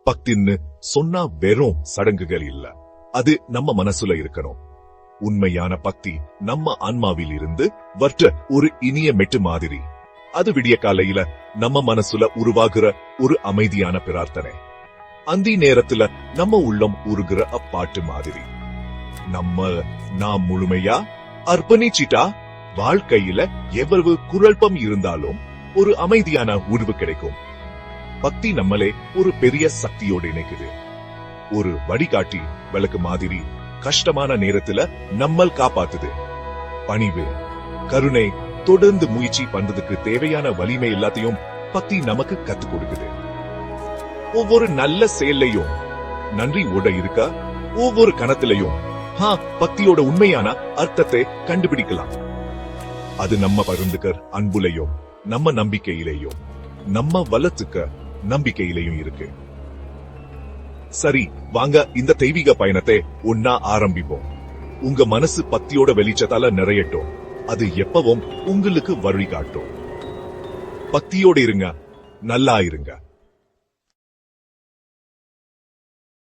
பக்தின்னு சொன்னா வெறும் சடங்குகள் இல்ல, அது நம்ம மனசுல இருக்கணும். உண்மையான பக்தி நம்ம ஆன்மாவில் இருந்து வற்ற ஒரு இனிய மெட்டு மாதிரி. அது விடிய காலையில நம்ம மனசுல உருவாகுற ஒரு அமைதியான பிரார்த்தனை. அந்த நேரத்துல நம்ம உள்ளம் உருகுற அப்பாட்டு மாதிரி. நாம் முழுமையா அர்ப்பணிச்சிட்டா வாழ்க்கையில எவ்வளவு குழப்பம் இருந்தாலும் ஒரு அமைதியான உருவு கிடைக்கும். பக்தி நம்மளே ஒரு பெரிய சக்தியோடு இணைக்குது. ஒரு வழிகாட்டி விளக்கு மாதிரி கஷ்டமான நேரத்துல நம்மள் காப்பாத்துது. பணிவு, கருணை, தொடர்ந்து முயற்சி பண்றதுக்கு தேவையான வலிமை எல்லாத்தையும் பக்தி நமக்கு கத்துக் கொடுக்குது. ஒவ்வொரு நல்ல செயல்லையும் நன்றி ஓட இருக்க, ஒவ்வொரு கணத்திலையும் பக்தியோட உண்மையான அர்த்தத்தை கண்டுபிடிக்கலாம். அது நம்ம பருந்துக்கர் அன்புலையும் நம்ம நம்பிக்கையிலேயும் நம்ம வளத்துக்க நம்பிக்கையிலையும் இருக்கு. சரி, வாங்க இந்த தெய்வீக பயணத்தை ஒன்னா ஆரம்பிப்போம். உங்க மனசு பக்தியோட வெளிச்சத்தால நிறையட்டும். அது எப்பவும் உங்களுக்கு வழிகாட்டும். பக்தியோட இருங்க, நல்லா இருங்க.